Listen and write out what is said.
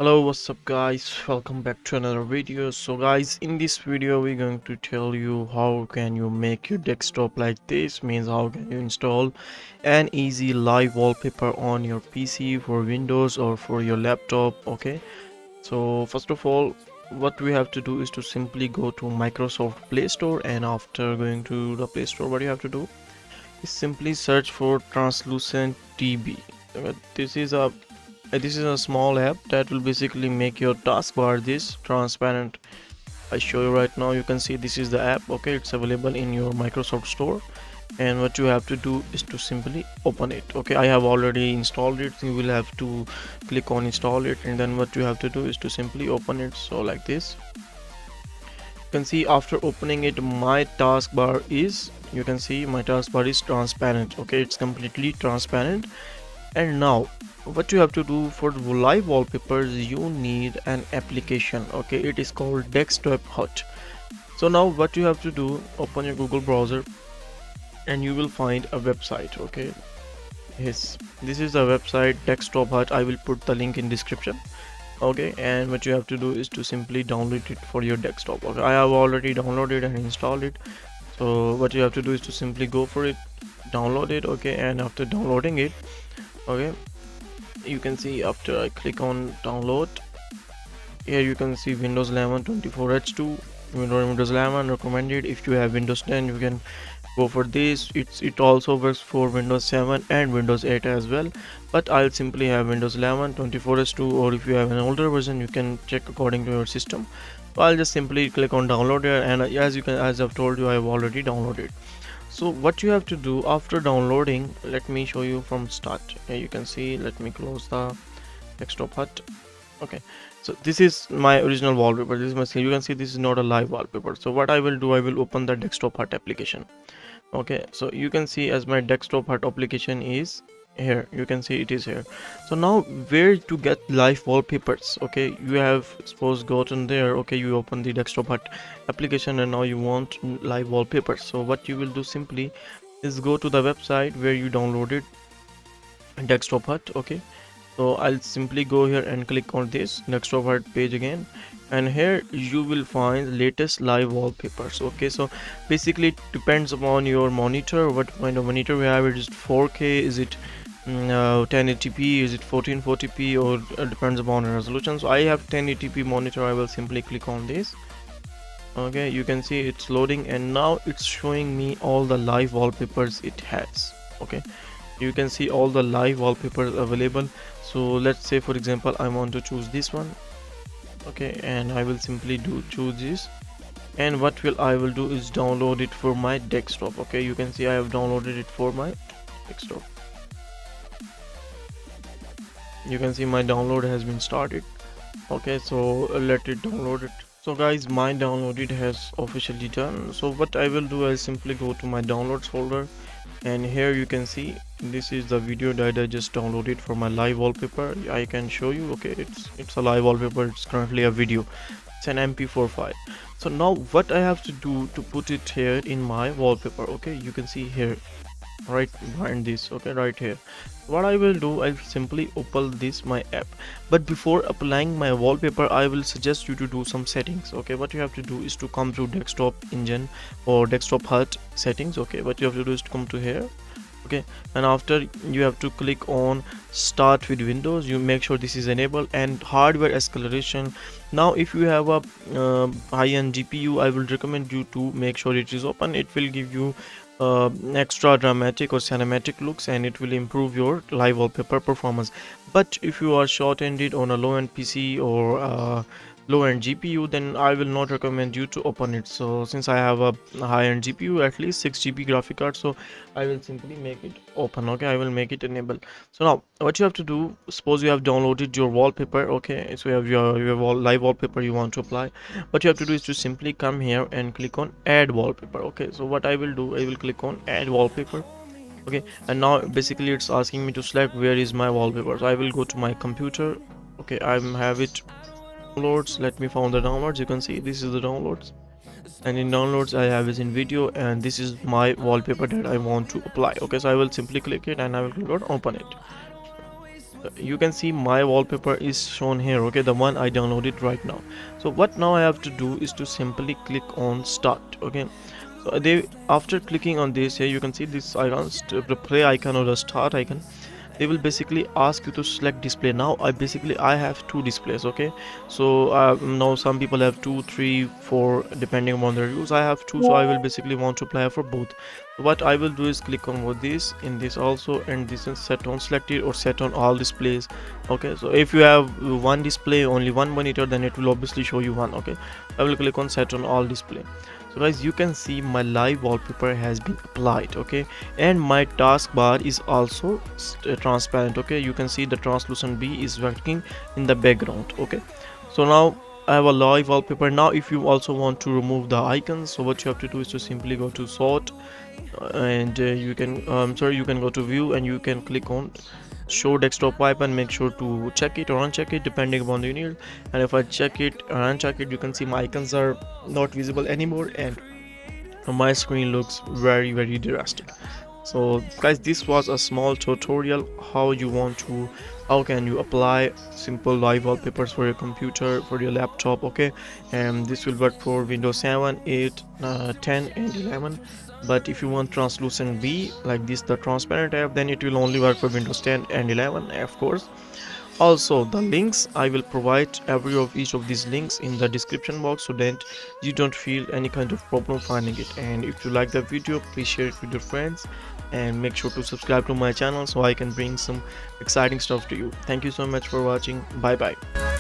Hello, what's up guys, welcome back to another video. So guys, in this video we're going to tell you how can you make your desktop like this. Means how can you install an easy live wallpaper on your PC for Windows or for your laptop. Okay, so first of all, what we have to do is to simply go to Microsoft Play Store, and after going to the Play Store, what you have to do is simply search for translucent TB. This is a small app that will basically make your taskbar this transparent. I show you right now. You can see this is the app. Okay, it's available in your Microsoft Store, and what you have to do is to simply open it. Okay, I have already installed it. You will have to click on install it, and then what you have to do is to simply open it. So like this, you can see after opening it, my taskbar is, you can see my taskbar is transparent. Okay, it's completely transparent. And now what you have to do for live wallpapers, you need an application. Okay, it is called DesktopHut. So now what you have to do, open your Google browser and you will find a website. Okay, yes, this is the website DesktopHut. I will put the link in description. Okay, and what you have to do is to simply download it for your desktop. Okay, I have already downloaded and installed it. So what you have to do is to simply go for it, download it. Okay, and after downloading it, okay, you can see after I click on download, here you can see Windows 11 24H2, Windows 11 recommended. If you have Windows 10, you can go for this. It also works for Windows 7 and Windows 8 as well, but I'll simply have Windows 11 24H2, or if you have an older version, you can check according to your system. So I'll just simply click on download here, and as I've told you, I have already downloaded. So what you have to do after downloading, let me show you from start. Here you can see, let me close the DesktopHut. Okay, so this is my original wallpaper. This is my screen. You can see this is not a live wallpaper. So what I will do, I will open the DesktopHut application. Okay, so you can see as my DesktopHut application is here, you can see it is here. So now where to get live wallpapers? Okay, you have suppose gotten there. Okay, you open the DesktopHut application and now you want live wallpapers. So what you will do simply is go to the website where you downloaded DesktopHut. Okay, so I'll simply go here and click on this DesktopHut page again, and here you will find latest live wallpapers. Okay, so basically it depends upon your monitor, what kind of monitor we have. It is 4K, is it 1080p, is it 1440p, or depends upon the resolution. So I have 1080p monitor. I will simply click on this. Okay, you can see it's loading, and now it's showing me all the live wallpapers it has. Okay, you can see all the live wallpapers available. So let's say for example I want to choose this one. Okay, and I will simply choose this, and what I will do is download it for my desktop. Okay, you can see I have downloaded it for my desktop. You can see my download has been started. Okay, so let it download it. So guys, my downloaded has officially done. So what I will do, I'll simply go to my downloads folder, and here you can see this is the video that I just downloaded for my live wallpaper. I can show you. Okay, it's a live wallpaper. It's currently a video. It's an MP4 file. So now what I have to do to put it here in my wallpaper. Okay, you can see here right behind this. Okay, right here, what I will do, I'll simply open this my app. But before applying my wallpaper, I will suggest you to do some settings. Okay, what you have to do is to come to desktop engine or DesktopHut settings. Okay, what you have to do is to come to here. Okay, and after you have to click on start with Windows. You make sure this is enabled, and hardware acceleration. Now if you have a high-end GPU, I will recommend you to make sure it is open. It will give you extra dramatic or cinematic looks, and it will improve your live wallpaper performance. But if you are short-ended on a low-end PC or low-end GPU, then I will not recommend you to open it. So since I have a high-end GPU, at least 6 GB graphic card, so I will simply make it open. Okay, I will make it enable. So now what you have to do, suppose you have downloaded your wallpaper. Okay, so you have your live wallpaper you want to apply. What you have to do is to simply come here and click on add wallpaper. Okay, so what I will do, I will click on add wallpaper. Okay, and now basically it's asking me to select where is my wallpaper. So I will go to my computer. Okay, I have it downloads. Let me find the downloads. You can see this is the downloads, and in downloads I have is in video, and this is my wallpaper that I want to apply. Okay, so I will simply click it and I will click on open it. you can see my wallpaper is shown here, okay, the one I downloaded right now. So what now I have to do is to simply click on start. Okay, so they, after clicking on this here, you can see this icon, the play icon or the start icon. They will basically ask you to select display. Now I have two displays. Okay, so now some people have two, three, four, depending on their use. I have two, so I will basically want to apply for both. So what I will do is click on both this, in this also, and this is set on selected or set on all displays. Okay, so if you have one display, only one monitor, then it will obviously show you one. Okay, I will click on set on all display. So guys, you can see my live wallpaper has been applied. Okay, and my taskbar is also transparent. Okay, you can see the translucent B is working in the background. Okay, so now I have a live wallpaper. Now if you also want to remove the icons, so what you have to do is to simply go to sort, and you can you can go to view, and you can click on show desktop wipe, and make sure to check it or uncheck it depending upon the need. And if I check it or uncheck it, you can see my icons are not visible anymore, and my screen looks very drastic. So guys, this was a small tutorial how can you apply simple live wallpapers for your computer, for your laptop. Okay, and this will work for Windows 7, 8, 10 and 11. But if you want translucent B like this, the transparent app, then it will only work for Windows 10 and 11, of course. Also, the links I will provide each of these links in the description box, so that you don't feel any kind of problem finding it. And if you like the video, please share it with your friends, and make sure to subscribe to my channel so I can bring some exciting stuff to you. Thank you so much for watching. Bye bye.